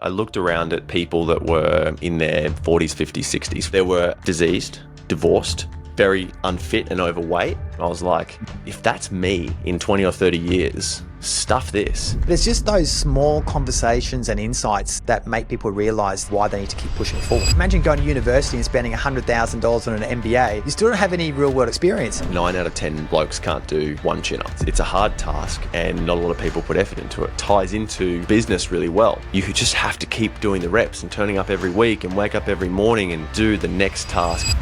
I looked around at people that were in their 40s, 50s, 60s. They were diseased, divorced, very unfit and overweight. I was like, if that's me in 20 or 30 years, stuff this. But it's just those small conversations and insights that make people realize why they need to keep pushing forward. Imagine going to university and spending $100,000 on an MBA. You still don't have any real world experience. 9 out of 10 blokes can't do one chin-up. It's a hard task and not a lot of people put effort into it. It ties into business really well. You just have to keep doing the reps and turning up every week and wake up every morning and do the next task.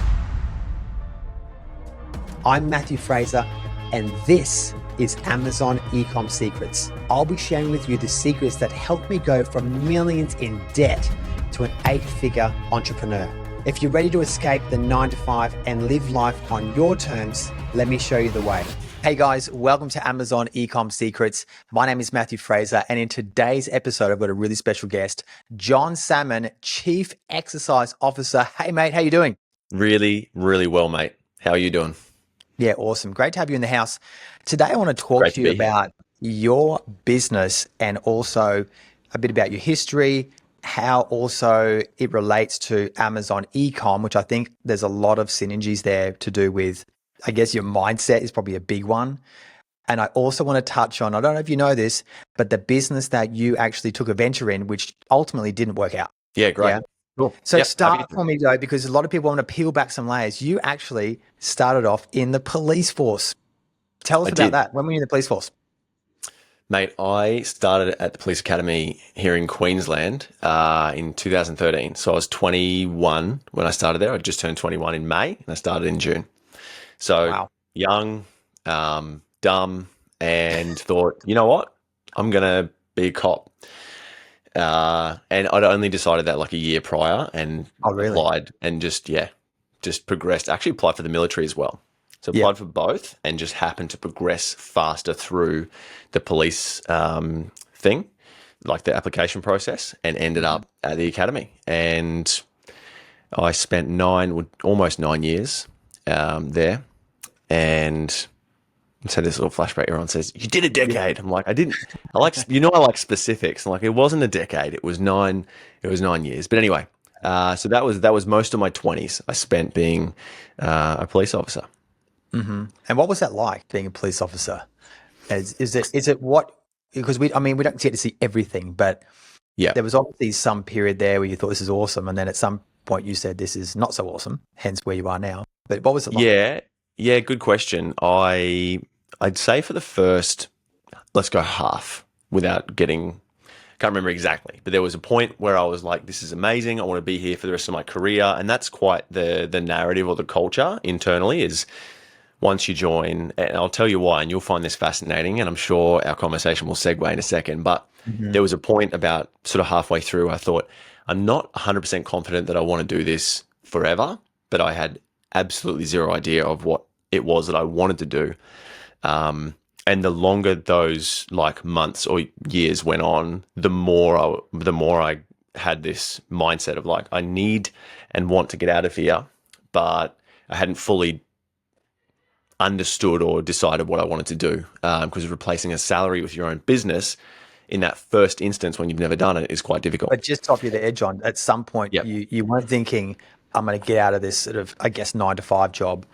I'm Matthew Fraser, and this is Amazon Ecom Secrets. I'll be sharing with you the secrets that helped me go from millions in debt to an 8-figure entrepreneur. If you're ready to escape the 9-to-5 and live life on your terms, let me show you the way. Hey guys, welcome to Amazon Ecom Secrets. My name is Matthew Fraser, and in today's episode, I've got a really special guest, John Salmon, Chief Exercise Officer. Hey mate, how you doing? Really, really well, mate. How are you doing? Yeah, awesome. Great to have you in the house. Today, I want to talk to you about your business and also a bit about your history, how also it relates to Amazon Ecom, which I think there's a lot of synergies there to do with, I guess your mindset is probably a big one. And I also want to touch on, I don't know if you know this, but the business that you actually took a venture in, which ultimately didn't work out. Yeah, great. Yeah? Cool. So start for me though, because a lot of people want to peel back some layers. You actually started off in the police force. Tell us about that. When were you in the police force? Mate, I started at the police academy here in Queensland in 2013. So I was 21 when I started there. I just turned 21 in May and I started in June. So young, dumb, and thought, you know what? I'm going to be a cop. And I'd only decided that like a year prior and applied and just progressed. Actually applied for the military as well. So applied for both and just happened to progress faster through the police thing, like the application process, and ended up at the academy. And I spent almost 9 years there. And so this little flashback, everyone says, you did a decade. I'm like, I didn't. I like specifics. I'm like, it wasn't a decade. It was 9 years. But anyway, so that was most of my 20s I spent being a police officer. Mm-hmm. And what was that like being a police officer? Is it what, because we don't get to see everything, but there was obviously some period there where you thought this is awesome. And then at some point you said, this is not so awesome, hence where you are now. But what was it like? Yeah, good question. I'd say for the first, let's go half without getting, can't remember exactly, but there was a point where I was like, this is amazing. I want to be here for the rest of my career. And that's quite the narrative or the culture internally is once you join, and I'll tell you why, and you'll find this fascinating. And I'm sure our conversation will segue in a second, but there was a point about sort of halfway through, I thought, I'm not 100% confident that I want to do this forever, but I had absolutely zero idea of what it was that I wanted to do. And the longer those like months or years went on, the more I had this mindset of like, I need and want to get out of here, but I hadn't fully understood or decided what I wanted to do. Because replacing a salary with your own business in that first instance when you've never done it is quite difficult. But just top you the edge on, at some point you weren't thinking, I'm going to get out of this sort of, I guess, 9-to-5 job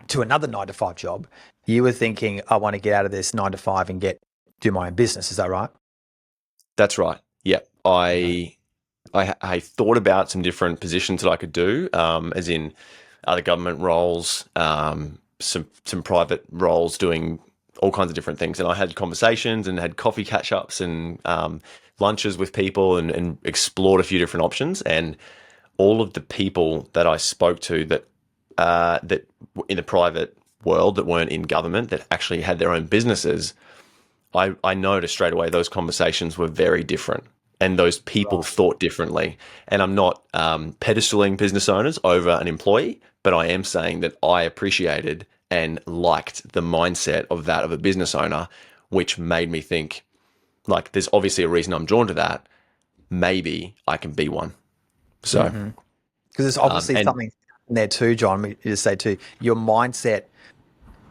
to another 9-to-5 job. You were thinking, I want to get out of this 9-to-5 and do my own business. Is that right? That's right. Yeah. I thought about some different positions that I could do, as in other government roles, some private roles, doing all kinds of different things. And I had conversations and had coffee catch-ups and lunches with people and explored a few different options. And all of the people that I spoke to that in the private world that weren't in government, that actually had their own businesses, I noticed straight away those conversations were very different and those people thought differently. And I'm not pedestaling business owners over an employee, but I am saying that I appreciated and liked the mindset of a business owner, which made me think, like, there's obviously a reason I'm drawn to that. Maybe I can be one. So, because there's obviously something there too, John. You just say too, your mindset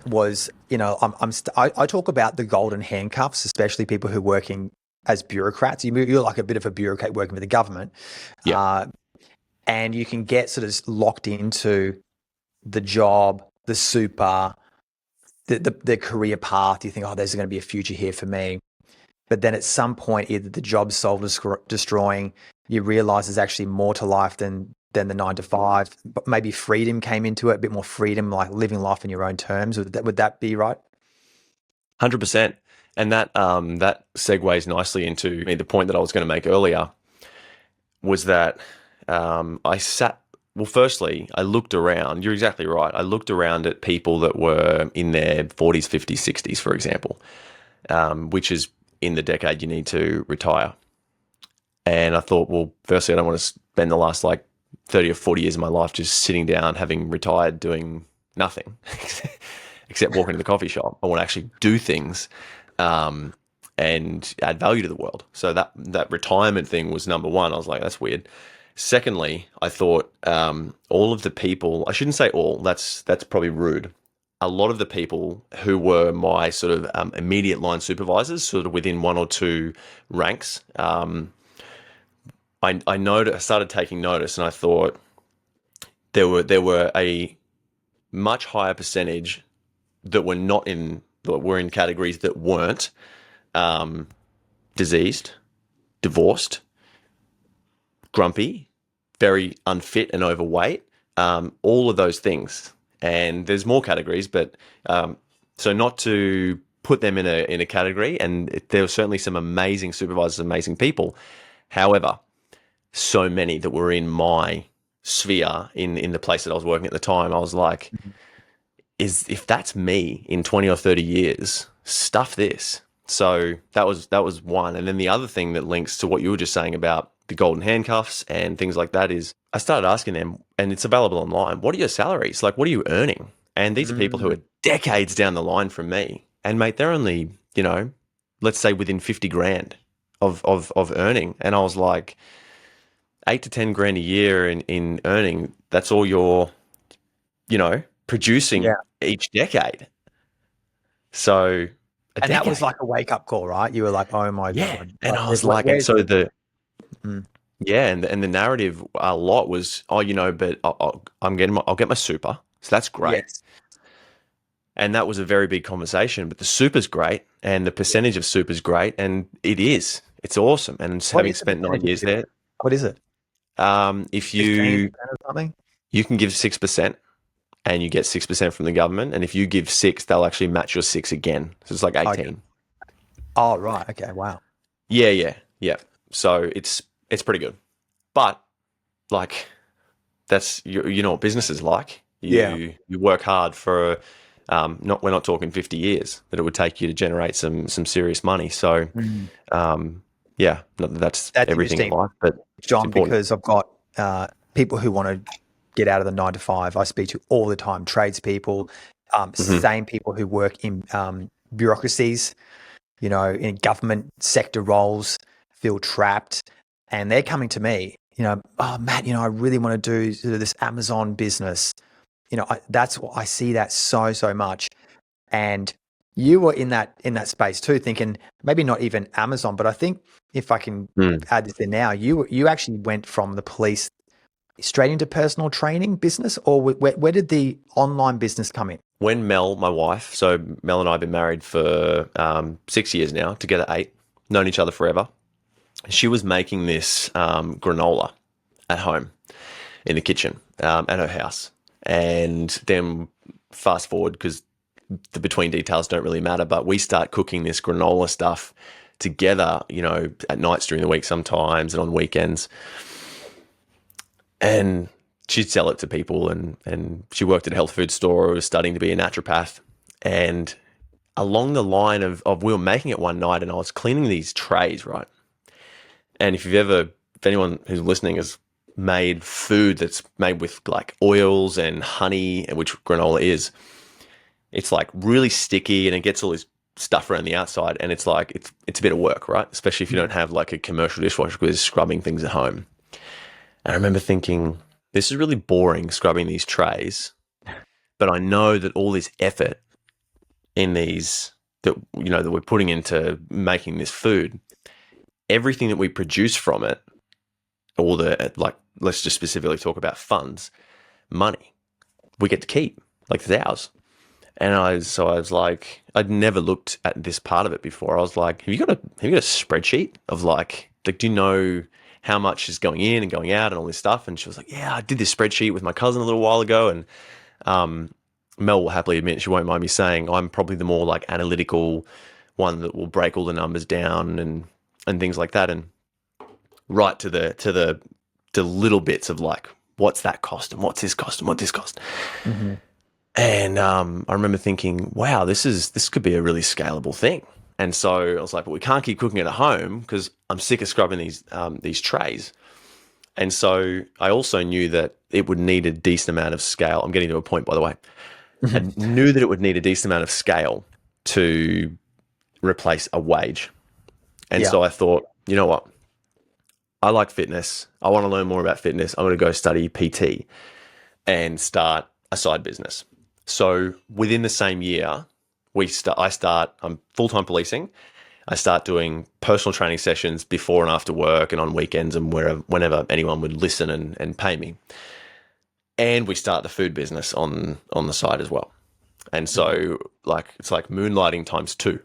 was, I talk about the golden handcuffs, especially people who work in as bureaucrats. You're like a bit of a bureaucrat working for the government. Yeah. And you can get sort of locked into the job, the super, the career path. You think, oh, there's going to be a future here for me. But then at some point, either the job's soul destroying, you realize there's actually more to life than the 9 to 5. But maybe freedom came into it, a bit more freedom, like living life in your own terms. Would that be right? 100%. And that segues nicely into the point that I was going to make earlier, was that firstly, I looked around. You're exactly right. I looked around at people that were in their 40s, 50s, 60s, for example, which is in the decade you need to retire. And I thought, well, firstly, I don't want to spend the last 30 or 40 years of my life just sitting down, having retired, doing nothing except walking to the coffee shop. I want to actually do things and add value to the world. So that retirement thing was number one. I was like, that's weird. Secondly, I thought all of the people, I shouldn't say all, that's probably rude. A lot of the people who were my sort of immediate line supervisors, sort of within one or two ranks, I started taking notice, and I thought there were a much higher percentage that were in categories that weren't diseased, divorced, grumpy, very unfit and overweight, all of those things. And there's more categories, but so not to put them in a category, and there were certainly some amazing supervisors, amazing people. However, so many that were in my sphere, in the place that I was working at the time, I was like, if that's me in 20 or 30 years, stuff this. So that was one. And then the other thing that links to what you were just saying about the golden handcuffs and things like that is I started asking them, and it's available online, what are your salaries? Like, what are you earning? And these are people who are decades down the line from me. And mate, they're only, let's say within 50 grand of earning. And I was like, 8 to 10 grand a year in earning, that's all you're, producing each decade. So that was like a wake up call, right? You were like, oh my God. And I was like, and so and the narrative a lot was, but I'll get my super. So that's great. Yes. And that was a very big conversation, but the super's great and the percentage of super's great. And it's awesome. And having spent 9 years there. What is it? If you, or something? You can give 6% and you get 6% from the government. And if you give 6, they'll actually match your 6 again. So it's like 18. Okay. Oh, right. Okay. Wow. Yeah. So it's pretty good. But that's, you know what business is like. You work hard for, we're not talking 50 years that it would take you to generate some serious money. So, that's everything in life. But John, because I've got people who want to get out of the 9 to 5. I speak to all the time, tradespeople, same people who work in bureaucracies, in government sector roles, feel trapped, and they're coming to me, oh, Matt, I really want to do sort of this Amazon business. That's what I see that so much. And you were in that space too, thinking maybe not even Amazon, but I think if I can add this in now, you actually went from the police straight into personal training business, or where did the online business come in? When Mel, my wife, so Mel and I have been married for 6 years now, together 8, known each other forever. She was making this granola at home in the kitchen at her house. And then fast forward, because the between details don't really matter, but we start cooking this granola stuff together, at nights during the week sometimes and on weekends. And she'd sell it to people, and she worked at a health food store, was studying to be a naturopath. And along the line of we were making it one night, and I was cleaning these trays, right? And if anyone who's listening has made food that's made with like oils and honey, which granola is, it's like really sticky and it gets all this stuff around the outside, and it's like it's a bit of work, right? Especially if you don't have like a commercial dishwasher with scrubbing things at home. And I remember thinking, this is really boring scrubbing these trays, but I know that all this effort in these that we're putting into making this food everything that we produce from it, all the, like, let's just specifically talk about funds, money, we get to keep, like, it's ours. And I was like, I'd never looked at this part of it before. I was like, have you got a spreadsheet of like, do you know how much is going in and going out and all this stuff? And she was like, yeah, I did this spreadsheet with my cousin a little while ago. And Mel will happily admit, she won't mind me saying, I'm probably the more like analytical one that will break all the numbers down and things like that, and right to the little bits of like, what's that cost and what's this cost and what's this cost. Mm-hmm. And I remember thinking, wow, this could be a really scalable thing. And so I was like, but we can't keep cooking it at home because I'm sick of scrubbing these trays. And so I also knew that it would need a decent amount of scale. I'm getting to a point, by the way. I knew that it would need a decent amount of scale to replace a wage. And so I thought, you know what? I like fitness. I want to learn more about fitness. I'm going to go study PT and start a side business. So within the same year, I'm full-time policing. I start doing personal training sessions before and after work and on weekends and whenever anyone would listen and pay me. And we start the food business on the side as well. And so like, it's like moonlighting times 2.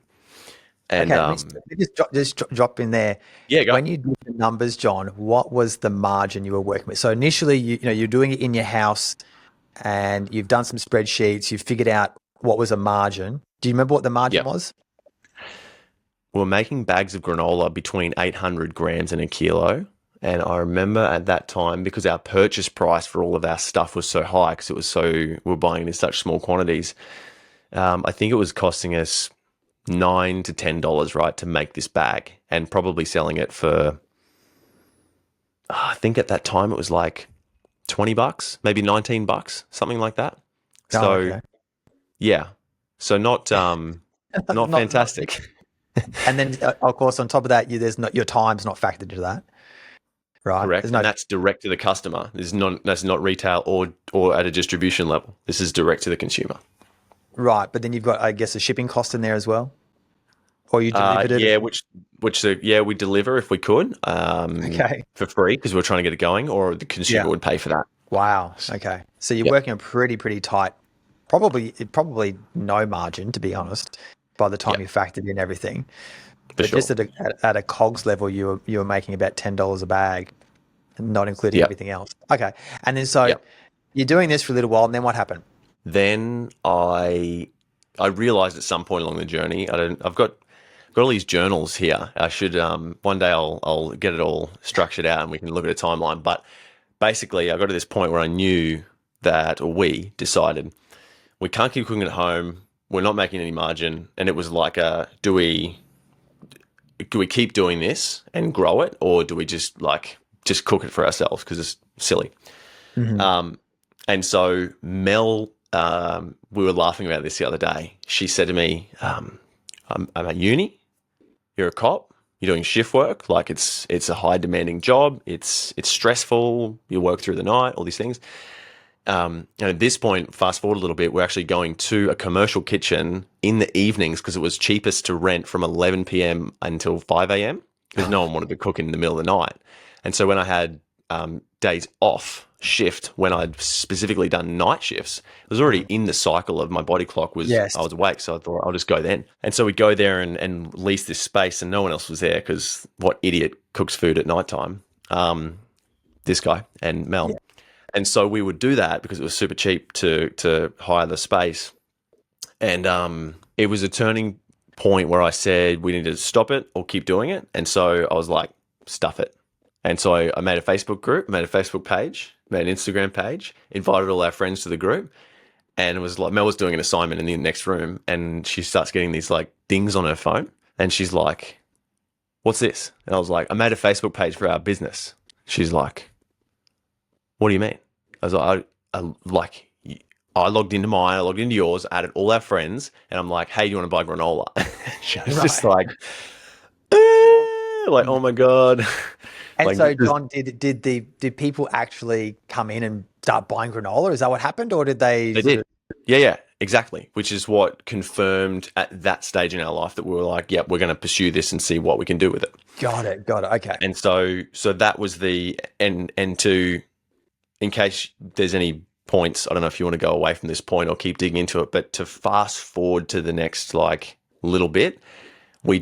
And let me just drop in there. Yeah, go. When you did the numbers, John, what was the margin you were working with? So initially, you're doing it in your house, and you've done some spreadsheets. You've figured out what was a margin. Do you remember what the margin was? We're making bags of granola between 800 grams and a kilo. And I remember at that time, because our purchase price for all of our stuff was so high, because we're buying in such small quantities. I think it was costing us $9 to $10, right, to make this bag, and probably selling it for, I think at that time it was like $20, maybe $19, something like that. So, yeah. So not fantastic. And then, of course, on top of that, your time's not factored into that, right? Correct. And that's direct to the customer. That's not retail or at a distribution level. This is direct to the consumer. Right, but then you've got, I guess, a shipping cost in there as well, or you delivered it. Yeah, we deliver if we could, for free because we're trying to get it going, or the consumer would pay for that. Wow. Okay, so you're working a pretty tight, probably no margin, to be honest, by the time you factored in everything. But just at a COGS level, you were making about $10 a bag, not including everything else. Okay, and then you're doing this for a little while, and then what happened? Then I realized at some point along the journey, I've got all these journals here. I should one day I'll get it all structured out and we can look at a timeline. But basically, I got to this point where I knew that, or we decided, we can't keep cooking at home. We're not making any margin, and it was like, do we keep doing this and grow it, or do we just cook it for ourselves because it's silly? Mm-hmm. And so Mel, we were laughing about this the other day. She said to me, I'm at uni, you're a cop, you're doing shift work, like it's a high demanding job, it's stressful, you work through the night, all these things. And at this point, fast forward a little bit, we're actually going to a commercial kitchen in the evenings because it was cheapest to rent from 11 p.m. until 5 a.m. because no one wanted to cook in the middle of the night. And so when I had days off shift, when I'd specifically done night shifts, it was already in the cycle of my body clock I was awake. So I thought I'll just go then. And so we go there and lease this space, and no one else was there because what idiot cooks food at nighttime? This guy and Mel. Yeah. And so we would do that because it was super cheap to hire the space. And it was a turning point where I said we need to stop it or keep doing it. And so I was like, stuff it. And so I made a Facebook group, made a Facebook page, made an Instagram page, invited all our friends to the group. And it was like, Mel was doing an assignment in the next room, and she starts getting these like dings on her phone. And she's like, what's this? And I was like, I made a Facebook page for our business. She's like, what do you mean? I was like, I logged into mine, I logged into yours, added all our friends, and I'm like, hey, do you want to buy granola? She was just like, oh my God. And like, so, John, did people actually come in and start buying granola? Is that what happened, or did they? They did. Yeah. exactly, which is what confirmed at that stage in our life that we were like, yep, we're going to pursue this and see what we can do with it. Got it. Got it. Okay. And so that was and to, in case there's any points, I don't know if you want to go away from this point or keep digging into it, but to fast forward to the next like little bit, we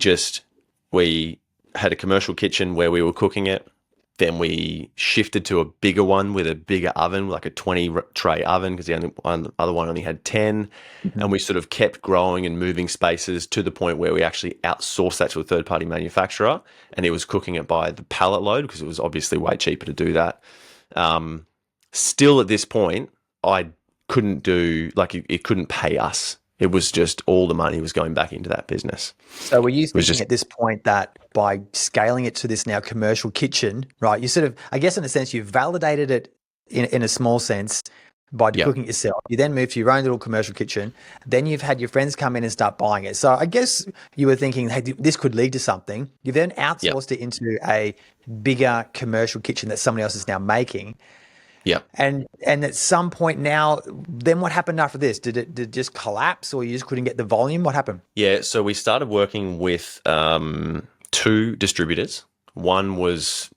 had a commercial kitchen where we were cooking it. Then we shifted to a bigger one with a bigger oven, like a 20 tray oven, because the other one only had 10. Mm-hmm. And we sort of kept growing and moving spaces to the point where we actually outsourced that to a third-party manufacturer, and it was cooking it by the pallet load because it was obviously way cheaper to do that. Still at this point, I couldn't do, like, it couldn't pay us. It was just all the money was going back into that business. So were you thinking at this point that by scaling it to this now commercial kitchen, right, you sort of, I guess in a sense, you've validated it in a small sense by cooking it yourself. You then move to your own little commercial kitchen. Then you've had your friends come in and start buying it. So I guess you were thinking, hey, this could lead to something. You then outsourced it into a bigger commercial kitchen that somebody else is now making. Yeah. And at some point now, then what happened after this? Did it just collapse, or you just couldn't get the volume? What happened? Yeah, so we started working with 2 distributors. One was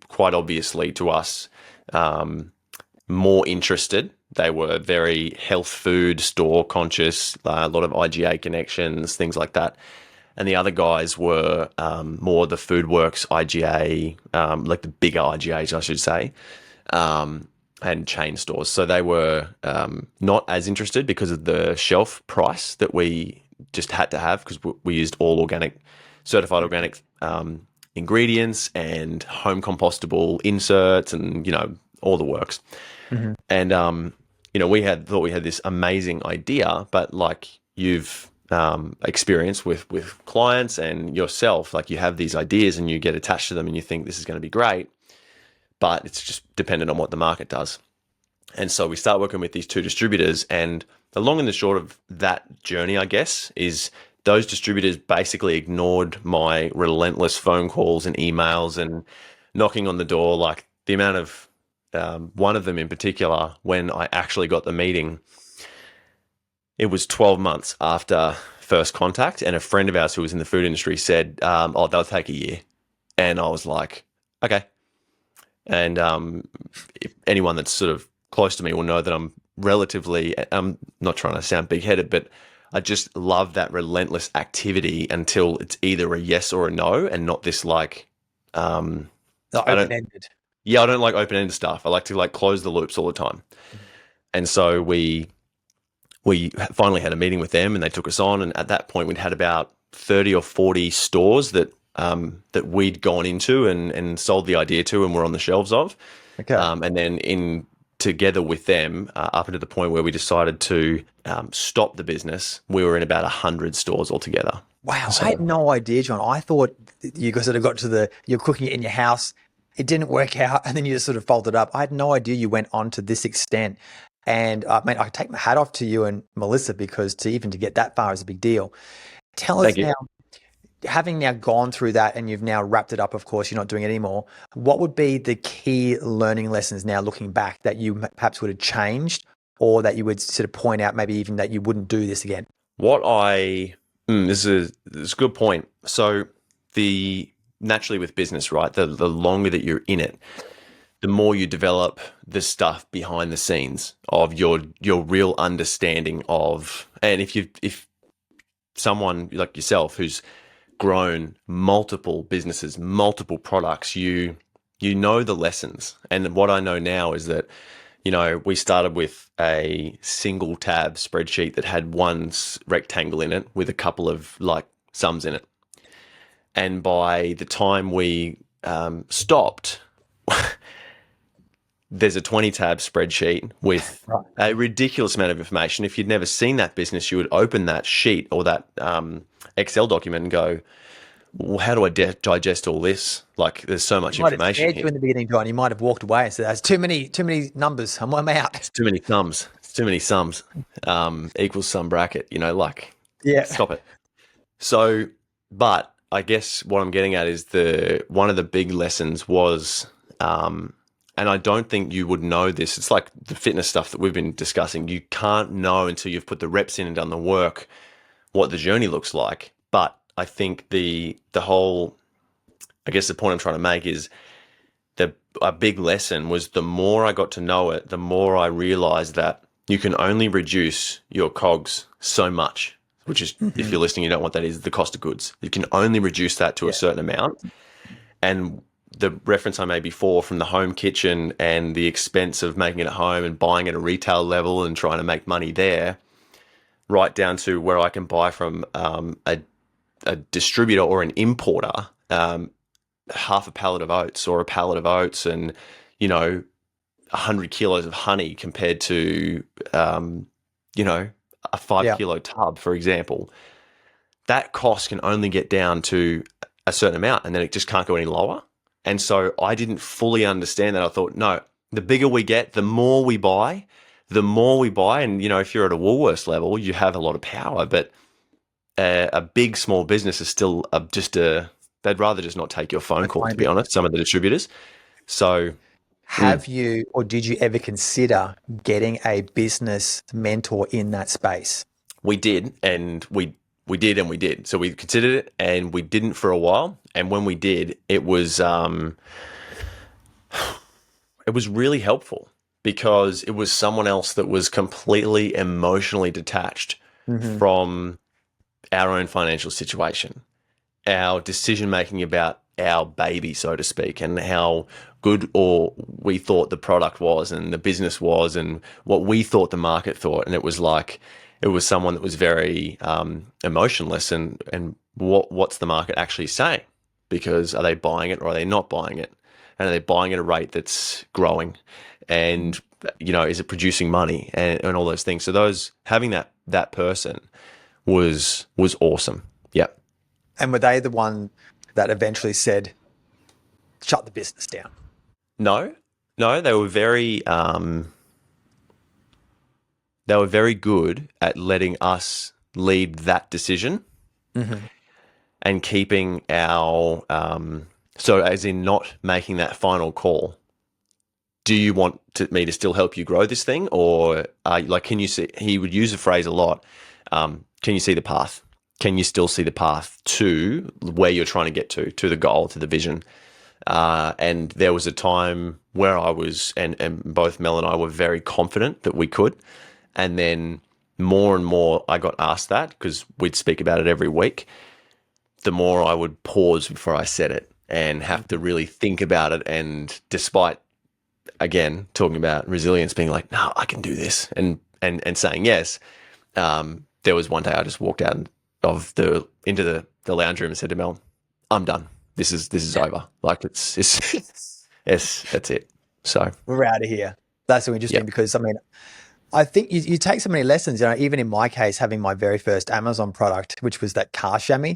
quite obviously to us more interested. They were very health food, store conscious, a lot of IGA connections, things like that. And the other guys were more the Foodworks IGA, like the bigger IGAs, I should say. And chain stores. So they were not as interested because of the shelf price that we just had to have, because we used all organic, certified organic ingredients and home compostable inserts and, all the works. Mm-hmm. And, we thought we had this amazing idea, but like you've experienced with clients and yourself, like you have these ideas and you get attached to them and you think this is going to be great, but it's just dependent on what the market does. And so we start working with these 2 distributors, and the long and the short of that journey, I guess, is those distributors basically ignored my relentless phone calls and emails and knocking on the door. Like the amount of, one of them in particular, when I actually got the meeting, it was 12 months after first contact, and a friend of ours who was in the food industry said, they'll take a year. And I was like, okay. And if anyone that's sort of close to me will know that I'm relatively, I'm not trying to sound big-headed, but I just love that relentless activity until it's either a yes or a no, and not this like not open-ended. Yeah, I don't like open-ended stuff. I like to like close the loops all the time. Mm-hmm. And so we finally had a meeting with them, and they took us on. And at that point, we'd had about 30 or 40 stores that we'd gone into and sold the idea to and were on the shelves of. Okay. And then together with them, up to the point where we decided to stop the business, we were in about 100 stores altogether. Wow. So, I had no idea, John. I thought you guys sort of got to you're cooking it in your house, it didn't work out, and then you just sort of folded up. I had no idea you went on to this extent. And I take my hat off to you and Melissa, because to get that far is a big deal. Tell us now, having now gone through that and you've now wrapped it up, of course, you're not doing it anymore. What would be the key learning lessons now looking back that you perhaps would have changed, or that you would sort of point out maybe even that you wouldn't do this again? This is a good point. So naturally with business, right, the longer that you're in it, the more you develop the stuff behind the scenes of your real understanding of, and if someone like yourself who's grown multiple businesses, multiple products, you know the lessons. And what I know now is that, we started with a single tab spreadsheet that had one rectangle in it with a couple of like sums in it. And by the time we stopped, there's a 20 tab spreadsheet with a ridiculous amount of information. If you'd never seen that business, you would open that sheet or that Excel document and go, well, how do I digest all this? Like, there's so much information here. In the beginning, John, you might have walked away and said, "There's too many numbers. I'm out." It's too many sums. It's too many sums. Equals sum bracket. Stop it. So, but I guess what I'm getting at is one of the big lessons was and I don't think you would know this. It's like the fitness stuff that we've been discussing. You can't know until you've put the reps in and done the work what the journey looks like. But I think the whole, I guess the point I'm trying to make is that a big lesson was the more I got to know it, the more I realized that you can only reduce your COGS so much, which is, if you're listening, you don't know what that is, the cost of goods. You can only reduce that to a certain amount. And the reference I made before from the home kitchen and the expense of making it at home and buying at a retail level and trying to make money there, right down to where I can buy from a distributor or an importer half a pallet of oats or a pallet of oats and, 100 kilos of honey compared to, a 5 kilo tub, for example. That cost can only get down to a certain amount and then it just can't go any lower. And so I didn't fully understand that. I thought, no, the bigger we get, the more we buy. And, if you're at a Woolworths level, you have a lot of power, but a big, small business is still they'd rather just not take your phone call, to be honest, some of the distributors. So have you, or did you ever consider getting a business mentor in that space? We did, and we did. So we considered it, and we didn't for a while. And when we did, it was really helpful because it was someone else that was completely emotionally detached from our own financial situation, our decision making about our baby, so to speak, and how good or we thought the product was and the business was and what we thought the market thought. And it was someone that was very emotionless and what's the market actually saying? Because are they buying it or are they not buying it? And are they buying at a rate that's growing? And, is it producing money and all those things? So having that person was awesome. Yeah. And were they the one that eventually said, shut the business down? No, they were very good at letting us lead that decision and keeping our, so as in not making that final call. Do you want me to still help you grow this thing? Or can you see, he would use a phrase a lot. Can you see the path? Can you still see the path to where you're trying to get to the goal, to the vision? And there was a time where I was, and both Mel and I were very confident that we could. And then more and more I got asked that because we'd speak about it every week. The more I would pause before I said it and have to really think about it. And despite, again, talking about resilience, being like, no, I can do this and saying yes. There was one day I just walked out into the lounge room and said to Mel, I'm done. This is over. Like it's yes, that's it. So we're out of here. That's so interesting because I think you take so many lessons, even in my case, having my very first Amazon product, which was that car chamois.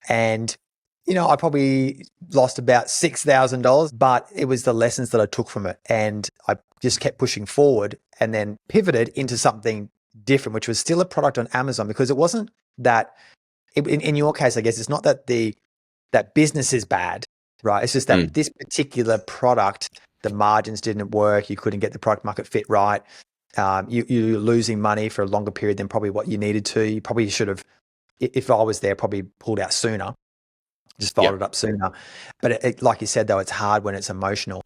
And, I probably lost about $6,000, but it was the lessons that I took from it. And I just kept pushing forward and then pivoted into something different, which was still a product on Amazon because it wasn't that, in your case, I guess it's not that that business is bad, right? It's just that this particular product, the margins didn't work. You couldn't get the product market fit right. You're losing money for a longer period than probably what you needed to. You probably should have, if I was there, probably pulled out sooner, just followed it up sooner. But like you said, though, it's hard when it's emotional.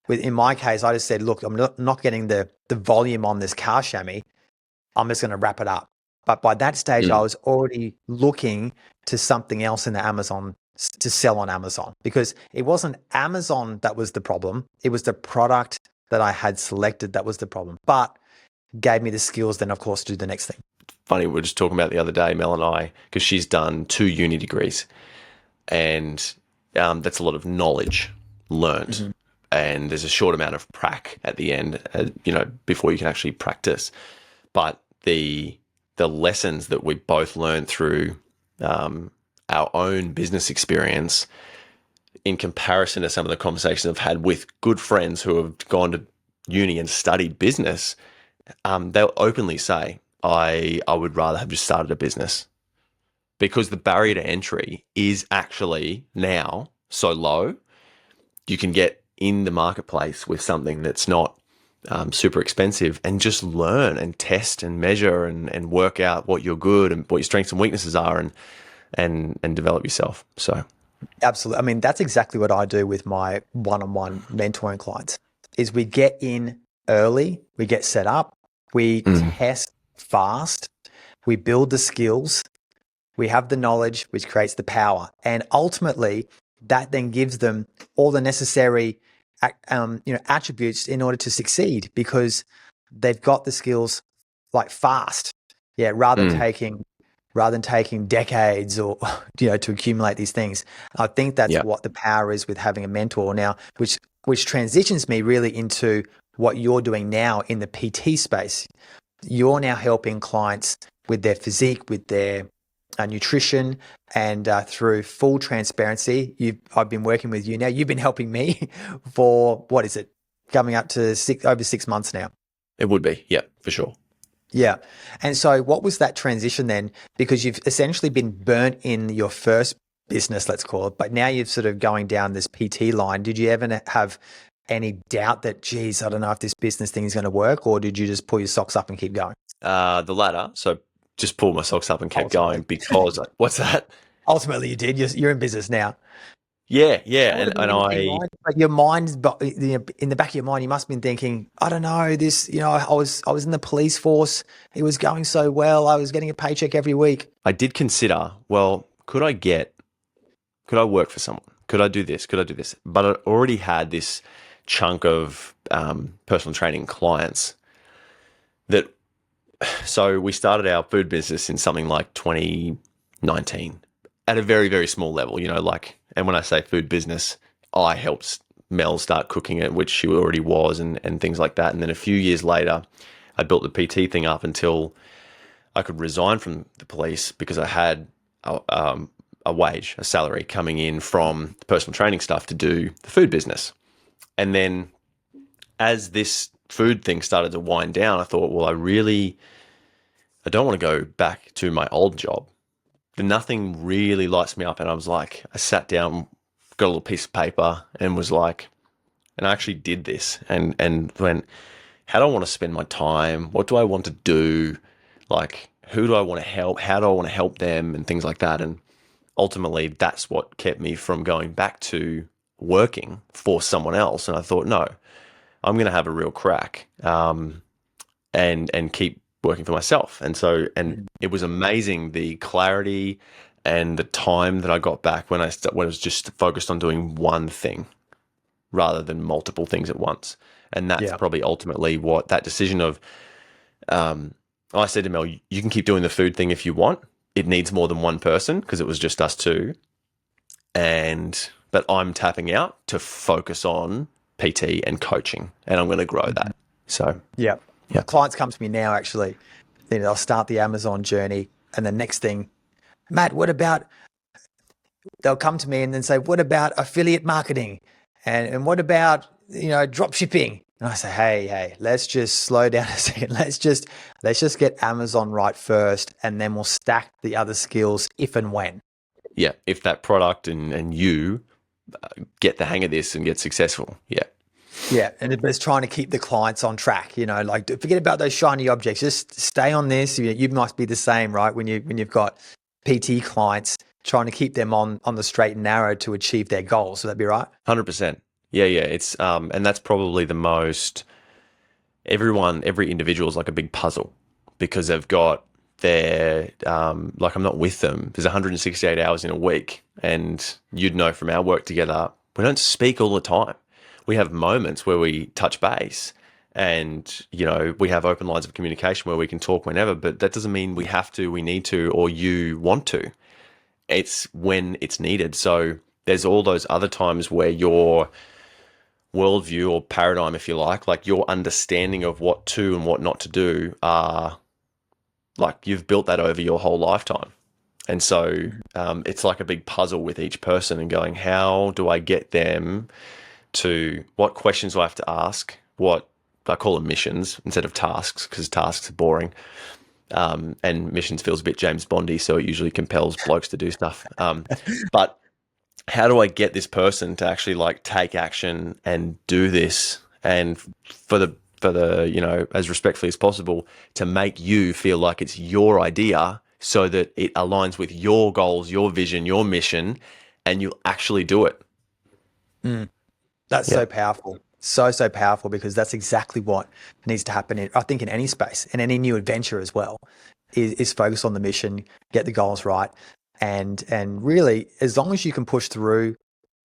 In my case, I just said, look, I'm not getting the volume on this car chamois. I'm just going to wrap it up. But by that stage, I was already looking to something else in the Amazon to sell on Amazon because it wasn't Amazon that was the problem. It was the product that I had selected that was the problem, but gave me the skills then, of course, to do the next thing. Funny, we were just talking about the other day, Mel and I, because she's done 2 uni degrees and that's a lot of knowledge learned. And there's a short amount of prac at the end, before you can actually practice. But the lessons that we both learned through our own business experience in comparison to some of the conversations I've had with good friends who have gone to uni and studied business, they'll openly say, I would rather have just started a business because the barrier to entry is actually now so low. You can get in the marketplace with something that's not super expensive, and just learn and test and measure and work out what you're good and what your strengths and weaknesses are, and develop yourself. So Absolutely. I mean, that's exactly what I do with my one-on-one mentoring clients is we get in early, we get set up, we test fast, we build the skills, we have the knowledge, which creates the power. And ultimately, that then gives them all the necessary attributes in order to succeed, because they've got the skills like fast. Yeah, rather than taking decades or to accumulate these things. I think that's what the power is with having a mentor now, which transitions me really into what you're doing now in the PT space. You're now helping clients with their physique, with their nutrition, and through full transparency. I've been working with you now. You've been helping me for, what is it, coming up to over 6 months now? It would be, yeah, for sure. Yeah. And so what was that transition then? Because you've essentially been burnt in your first business, let's call it, but now you're sort of going down this PT line. Did you ever have any doubt that, geez, I don't know if this business thing is going to work, or did you just pull your socks up and keep going? The latter. So just pulled my socks up and kept going because what's that? Ultimately you did. You're in business now. Yeah. But your mind, in the back of your mind, you must have been thinking, I don't know, this, I was in the police force. It was going so well. I was getting a paycheck every week. I did consider, well, could I work for someone? Could I do this? Could I do this? But I already had this chunk of personal training clients so we started our food business in something like 2019 at a very, very small level, and when I say food business, I helped Mel start cooking it, which she already was, and things like that. And then a few years later, I built the PT thing up until I could resign from the police because I had a wage, a salary coming in from the personal training stuff to do the food business. And then as this food thing started to wind down, I thought, well, I don't want to go back to my old job. Nothing really lights me up. And I was like, I sat down, got a little piece of paper and was like, and I actually did this and went, how do I want to spend my time? What do I want to do? Like, who do I want to help? How do I want to help them? And things like that. And ultimately, that's what kept me from going back to working for someone else. And I thought, no, I'm going to have a real crack and keep working for myself. And so, and it was amazing, the clarity and the time that I got back when I was just focused on doing one thing rather than multiple things at once. And that's probably ultimately what that decision of, I said to Mel, you can keep doing the food thing if you want. It needs more than one person because it was just us two. But I'm tapping out to focus on PT and coaching, and I'm going to grow that. So, yeah. Clients come to me now, actually. They'll start the Amazon journey, and the next thing, Matt, they'll come to me and then say, what about affiliate marketing? And what about, drop shipping? And I say, hey, let's just slow down a second. Let's just get Amazon right first, and then we'll stack the other skills if and when. Yeah, if that product and you get the hang of this and get successful. Yeah. Yeah, and it's trying to keep the clients on track, like forget about those shiny objects, just stay on this. You must be the same, right? When you've got PT clients, trying to keep them on the straight and narrow to achieve their goals. So that'd be right? 100%. Yeah. It's and that's probably the most, every individual is like a big puzzle because they've got their, like I'm not with them. There's 168 hours in a week, and you'd know from our work together, we don't speak all the time. We have moments where we touch base and, we have open lines of communication where we can talk whenever, but that doesn't mean we have to, we need to, or you want to. It's when it's needed. So there's all those other times where your worldview or paradigm, if you like your understanding of what to and what not to do are like you've built that over your whole lifetime. And so it's like a big puzzle with each person and going, how do I get them to, what questions do I have to ask? What I call them missions instead of tasks, because tasks are boring. And missions feels a bit James Bondy, so it usually compels blokes to do stuff. But how do I get this person to actually like take action and do this, and for the as respectfully as possible, to make you feel like it's your idea so that it aligns with your goals, your vision, your mission, and you'll actually do it. That's Yeah. so powerful. So powerful, because that's exactly what needs to happen I think in any space, in any new adventure as well, is focus on the mission, get the goals right. And really, as long as you can push through,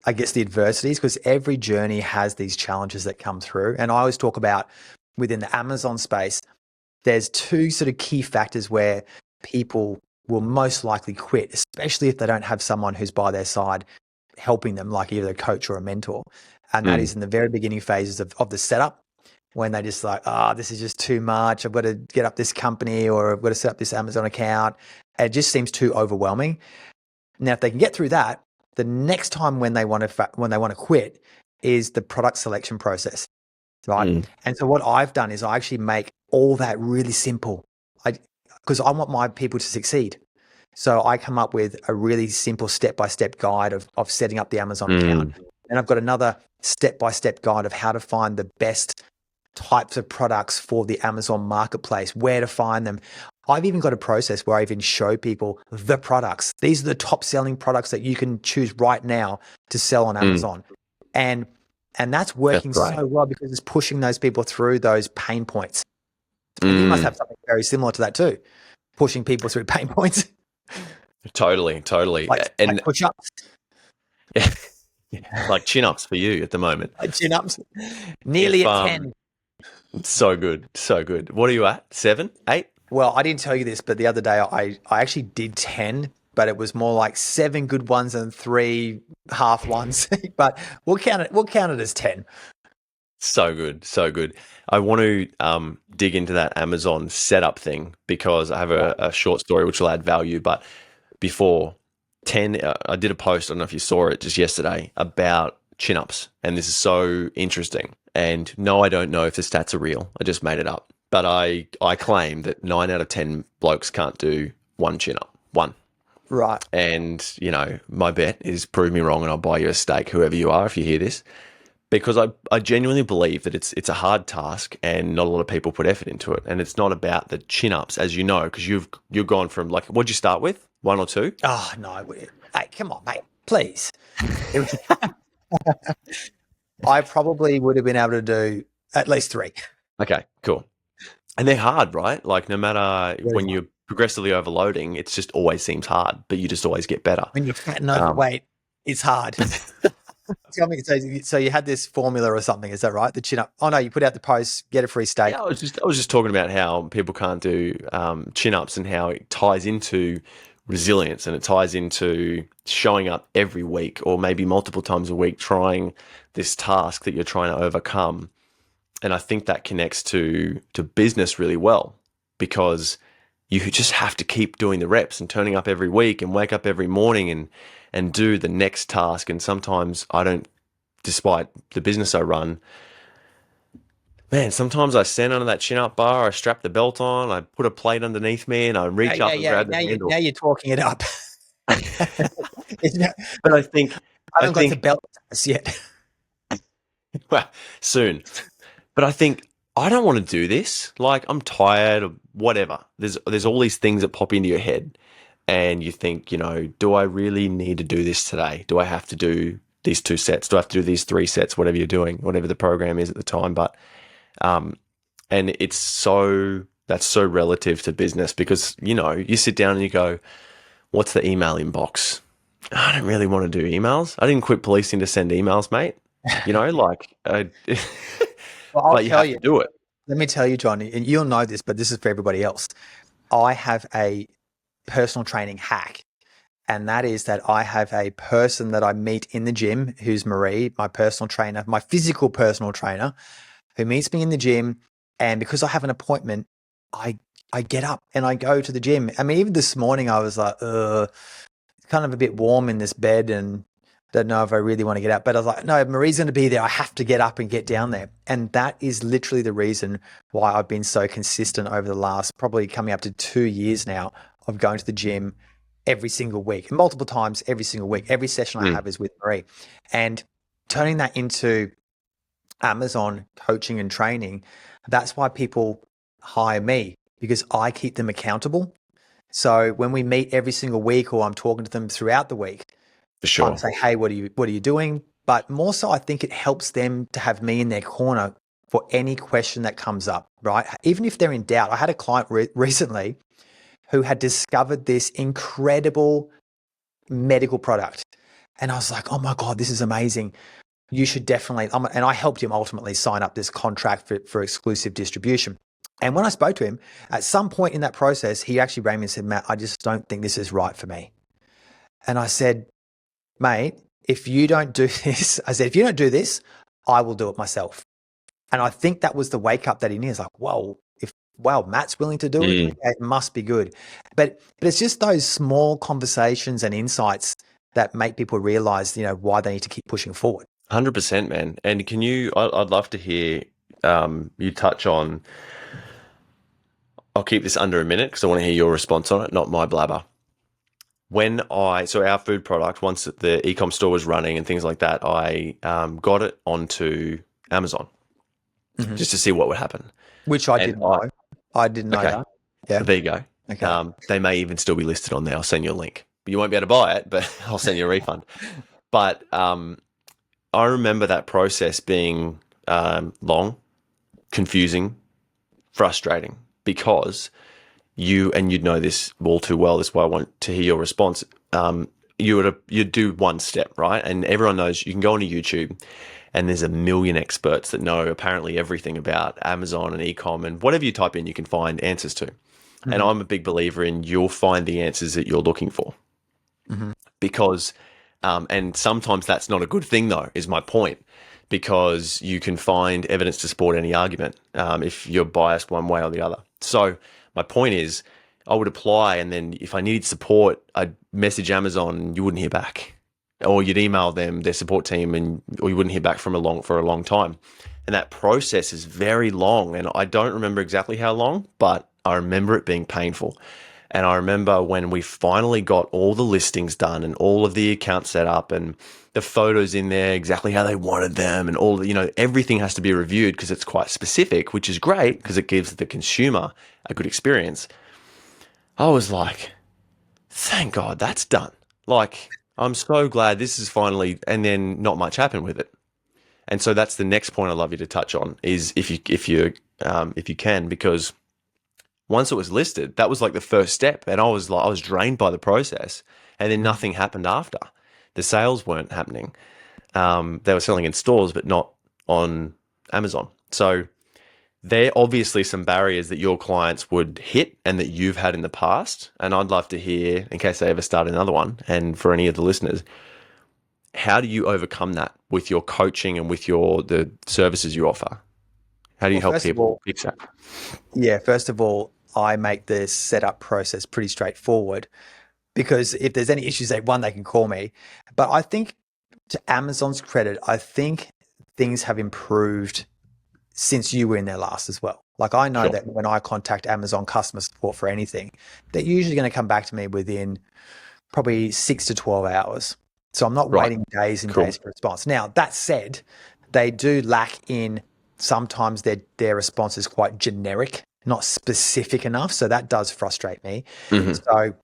I guess, the adversities, because every journey has these challenges that come through. And I always talk about within the Amazon space, there's two sort of key factors where people will most likely quit, especially if they don't have someone who's by their side helping them, like either a coach or a mentor. And that is in the very beginning phases of the setup, when they just like, this is just too much. I've got to get up this company, or I've got to set up this Amazon account. It just seems too overwhelming. Now, if they can get through that, the next time when they want to quit is the product selection process, right? And so what I've done is I actually make all that really simple, because I want my people to succeed. So I come up with a really simple step-by-step guide of setting up the Amazon account. And I've got another step-by-step guide of how to find the best types of products for the Amazon marketplace, where to find them. I've even got a process where I even show people the products. These are the top selling products that you can choose right now to sell on Amazon. And that's working so well, because it's pushing those people through those pain points. And you must have something very similar to that too, pushing people through pain points. Totally. Like push-ups. Yeah. Like chin-ups for you at the moment. Chin-ups. Nearly at 10. So good. What are you at? 7, 8? Well, I didn't tell you this, but the other day I actually did 10, but it was more like 7 good ones and 3 half ones. But we'll count it as 10. So good. I want to dig into that Amazon setup thing, because I have a short story which will add value. But before 10, I did a post, I don't know if you saw it, just yesterday, about chin-ups. And this is so interesting. And no, I don't know if the stats are real. I just made it up. But I claim that 9 out of 10 blokes can't do one chin-up. One. Right. And, my bet is prove me wrong and I'll buy you a steak, whoever you are, if you hear this. Because I genuinely believe that it's a hard task and not a lot of people put effort into it. And it's not about the chin-ups, as you know, because you've gone from, like, what'd you start with? 1 or 2? Oh, no. Hey, come on, mate. Please. I probably would have been able to do at least 3. Okay, cool. And they're hard, right? Like, no matter when you're progressively overloading, it just always seems hard, but you just always get better. When you're fat and overweight, it's hard. Tell me, so you had this formula or something, is that right? The chin up. Oh no, you put out the post, get a free steak. Yeah, I was just talking about how people can't do chin ups, and how it ties into resilience, and it ties into showing up every week, or maybe multiple times a week, trying this task that you're trying to overcome. And I think that connects to business really well, because you just have to keep doing the reps and turning up every week and wake up every morning and do the next task. And sometimes I don't, despite the business I run, man, sometimes I stand under that chin-up bar, I strap the belt on, I put a plate underneath me, and I reach up and grab the handle. Now you're talking it up. But I think I haven't got the belt yet. Well, soon. But I think I don't want to do this. Like, I'm tired or whatever. There's all these things that pop into your head, and you think, do I really need to do this today? Do I have to do these 2 sets? Do I have to do these 3 sets? Whatever you're doing, whatever the program is at the time. But and that's so relative to business, because you sit down and you go, what's the email inbox? I don't really want to do emails. I didn't quit policing to send emails, mate. Well, but you have to do it. Let me tell you, Johnny, and you'll know this, but this is for everybody else. I have a personal training hack, and that is that I have a person that I meet in the gym, who's Marie, my personal trainer, my physical personal trainer, who meets me in the gym. And because I have an appointment, I get up and I go to the gym. I mean, even this morning I was like, it's kind of a bit warm in this bed and don't know if I really want to get up. But I was like, no, Marie's going to be there. I have to get up and get down there. And that is literally the reason why I've been so consistent over the last, probably coming up to 2 years now, of going to the gym every single week, multiple times every single week. Every session I have is with Marie. And turning that into Amazon coaching and training, that's why people hire me, because I keep them accountable. So when we meet every single week, or I'm talking to them throughout the week, For sure. I'm saying, hey, what are you doing? But more so, I think it helps them to have me in their corner for any question that comes up, right? Even if they're in doubt. I had a client recently who had discovered this incredible medical product. And I was like, oh my God, this is amazing. You should definitely, and I helped him ultimately sign up this contract for exclusive distribution. And when I spoke to him, at some point in that process, he actually rang me and said, Matt, I just don't think this is right for me. And I said, mate, if you don't do this, if you don't do this, I will do it myself. And I think that was the wake up that he needs. Like, whoa, Matt's willing to do it, it must be good. But it's just those small conversations and insights that make people realize, why they need to keep pushing forward. 100%, man. And I'd love to hear you touch on, I'll keep this under a minute because I want to hear your response on it, not my blabber. So our food product, once the e-com store was running and things like that, I got it onto Amazon just to see what would happen. Which I didn't know. I didn't know that. Yeah. There you go. Okay. They may even still be listed on there. I'll send you a link. But you won't be able to buy it, but I'll send you a refund. But I remember that process being long, confusing, frustrating, because you'd know this all too well. That's why I want to hear your response. You'd do one step, right? And everyone knows you can go onto YouTube and there's a million experts that know apparently everything about Amazon and e-com, and whatever you type in, you can find answers to. And I'm a big believer in you'll find the answers that you're looking for. Because, and sometimes that's not a good thing though, is my point, because you can find evidence to support any argument if you're biased one way or the other. So my point is, I would apply, and then if I needed support, I'd message Amazon and you wouldn't hear back. Or you'd email them, their support team, or you wouldn't hear back for a long time. And that process is very long. And I don't remember exactly how long, but I remember it being painful. And I remember when we finally got all the listings done and all of the accounts set up and the photos in there exactly how they wanted them, and all, everything has to be reviewed because it's quite specific, which is great because it gives the consumer a good experience. I was like, thank God that's done. Like, I'm so glad this is finally, and then not much happened with it. And so that's the next point I'd love you to touch on, is if you can, because once it was listed, that was like the first step, and I was drained by the process, and then nothing happened after. The sales weren't happening. They were selling in stores, but not on Amazon. So there are obviously some barriers that your clients would hit and that you've had in the past. And I'd love to hear, in case they ever start another one, and for any of the listeners, how do you overcome that with your coaching and with the services you offer? How do you help people fix that? Yeah, first of all, I make the setup process pretty straightforward, because if there's any issues, they can call me. But I think, to Amazon's credit, I think things have improved since you were in there last as well. Like, I know that when I contact Amazon customer support for anything, they're usually going to come back to me within probably 6 to 12 hours. So I'm not waiting days and days for response. Now, that said, they do lack in, sometimes their response is quite generic, not specific enough. So that does frustrate me. So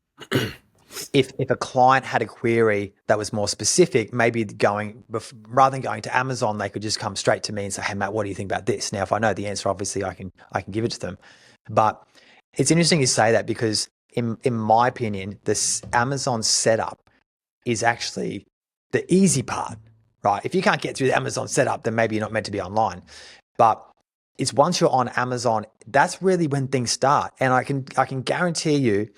if a client had a query that was more specific, maybe rather than going to Amazon, they could just come straight to me and say, hey, Matt, what do you think about this? Now, if I know the answer, obviously I can give it to them. But it's interesting you say that, because in my opinion, this Amazon setup is actually the easy part, right? If you can't get through the Amazon setup, then maybe you're not meant to be online. But it's once you're on Amazon, that's really when things start. And I can guarantee you,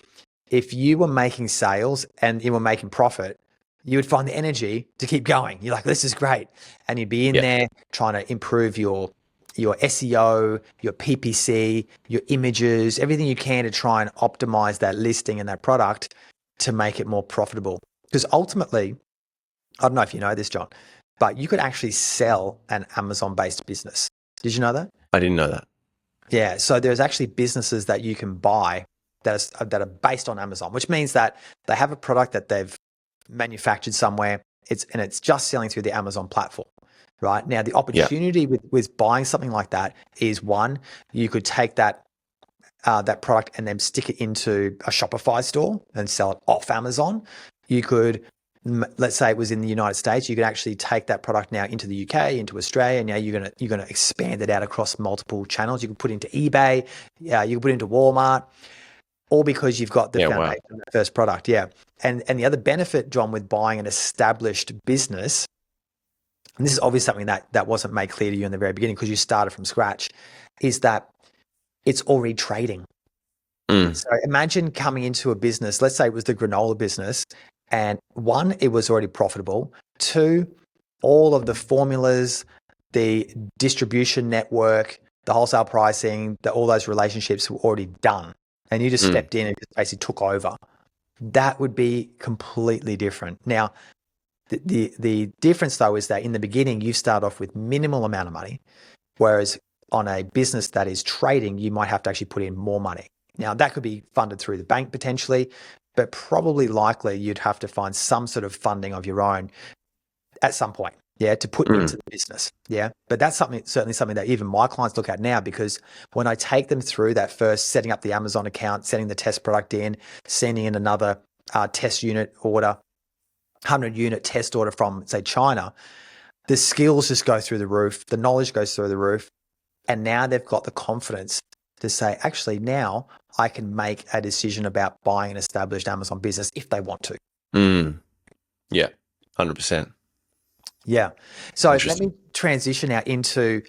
if you were making sales and you were making profit, you would find the energy to keep going. You're like, this is great. And you'd be in there trying to improve your SEO, your PPC, your images, everything you can to try and optimize that listing and that product to make it more profitable. Because ultimately, I don't know if you know this, John, but you could actually sell an Amazon-based business. Did you know that? I didn't know that. Yeah. So there's actually businesses that you can buy that are based on Amazon, which means that they have a product that they've manufactured somewhere. It's just selling through the Amazon platform. Right now, the opportunity with buying something like that is, one, you could take that product and then stick it into a Shopify store and sell it off Amazon. You could, let's say it was in the United States, you could actually take that product now into the UK, into Australia. Now you're gonna expand it out across multiple channels. You could put it into eBay, you could put it into Walmart, all because you've got the foundation of the first product. Yeah, and the other benefit, John, with buying an established business, and this is obviously something that wasn't made clear to you in the very beginning because you started from scratch, is that it's already trading. So imagine coming into a business, let's say it was the granola business, and one, it was already profitable. Two, all of the formulas, the distribution network, the wholesale pricing, all those relationships were already done. And you just stepped in and just basically took over. That would be completely different. Now, the difference though is that in the beginning, you start off with minimal amount of money, whereas on a business that is trading, you might have to actually put in more money. Now, that could be funded through the bank potentially, but probably likely you'd have to find some sort of funding of your own at some point, to put into the business. But that's certainly something that even my clients look at now, because when I take them through that first setting up the Amazon account, setting the test product in, sending in another test unit order, 100-unit test order from, say, China, the skills just go through the roof, the knowledge goes through the roof, and now they've got the confidence to say, actually, now I can make a decision about buying an established Amazon business if they want to. Yeah, 100%. Yeah. So let me transition out into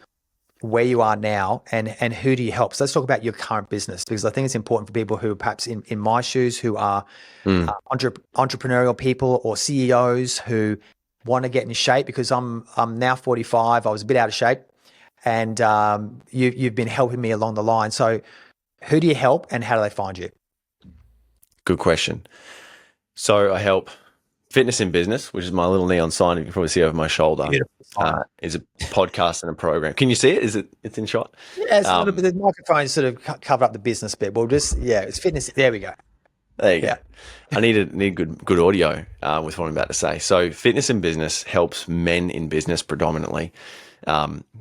where you are now and who do you help. So let's talk about your current business, because I think it's important for people who are perhaps in my shoes, who are entrepreneurial people or CEOs who want to get in shape, because I'm now 45. I was a bit out of shape, and you've been helping me along the line. So who do you help and how do they find you? Good question. So I help Fitness in Business, which is my little neon sign you can probably see over my shoulder, is a podcast and a program. Can you see it? It's in shot? Yeah, it's a little bit, the microphone sort of covered up the business bit. We'll just, it's fitness. There we go. There you go. I need good audio with what I'm about to say. So Fitness in Business helps men in business predominantly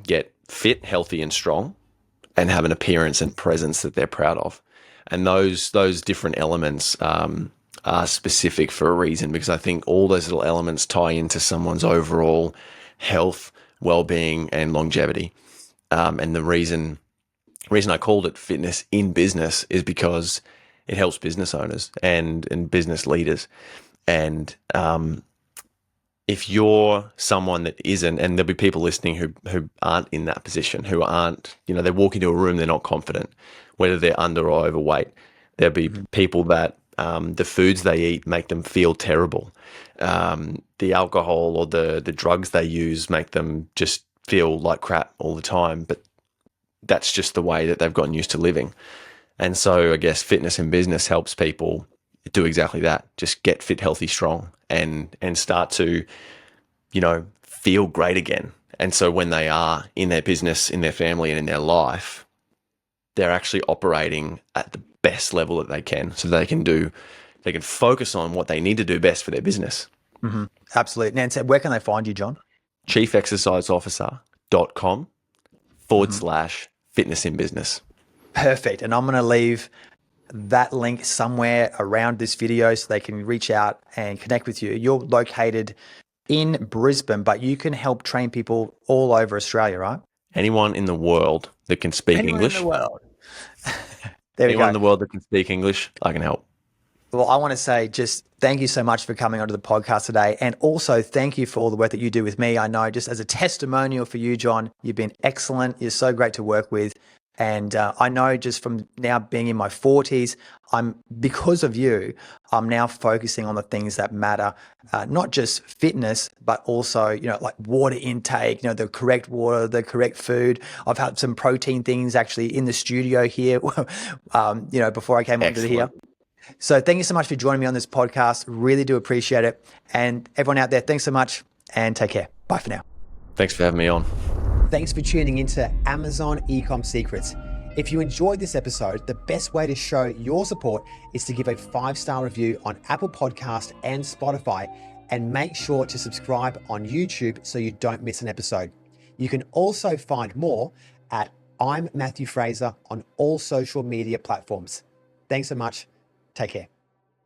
get fit, healthy and strong, and have an appearance and presence that they're proud of. And those different elements are specific for a reason, because I think all those little elements tie into someone's overall health, well-being, and longevity. And the reason I called it Fitness in Business is because it helps business owners and business leaders. And if you're someone that isn't, and there'll be people listening who aren't in that position, who aren't, they walk into a room, they're not confident, whether they're under or overweight. There'll be people that the foods they eat make them feel terrible. The alcohol or the drugs they use make them just feel like crap all the time. But that's just the way that they've gotten used to living. And so I guess Fitness in Business helps people do exactly that. Just get fit, healthy, strong, and start to, feel great again. And so when they are in their business, in their family, and in their life, they're actually operating at the best level that they can, so they can focus on what they need to do best for their business. Absolutely. Nancy, where can they find you, John? chiefexerciseofficer.com/fitness in business. Perfect. And I'm going to leave that link somewhere around this video so they can reach out and connect with you. You're located in Brisbane, but you can help train people all over Australia, right? Anyone in the world that can speak English. In the world. Anyone in the world that can speak English, I can help. Well, I want to say just thank you so much for coming onto the podcast today. And also thank you for all the work that you do with me. I know, just as a testimonial for you, John, you've been excellent. You're so great to work with. And I know, just from now being in my 40s, because of you, I'm now focusing on the things that matter, not just fitness, but also, like water intake, the correct water, the correct food. I've had some protein things actually in the studio here, before I came onto here. So thank you so much for joining me on this podcast. Really do appreciate it. And everyone out there, thanks so much and take care. Bye for now. Thanks for having me on. Thanks for tuning into Amazon Ecom Secrets. If you enjoyed this episode, the best way to show your support is to give a 5-star review on Apple Podcast and Spotify, and make sure to subscribe on YouTube so you don't miss an episode. You can also find more at I'm Matthew Fraser on all social media platforms. Thanks so much. Take care.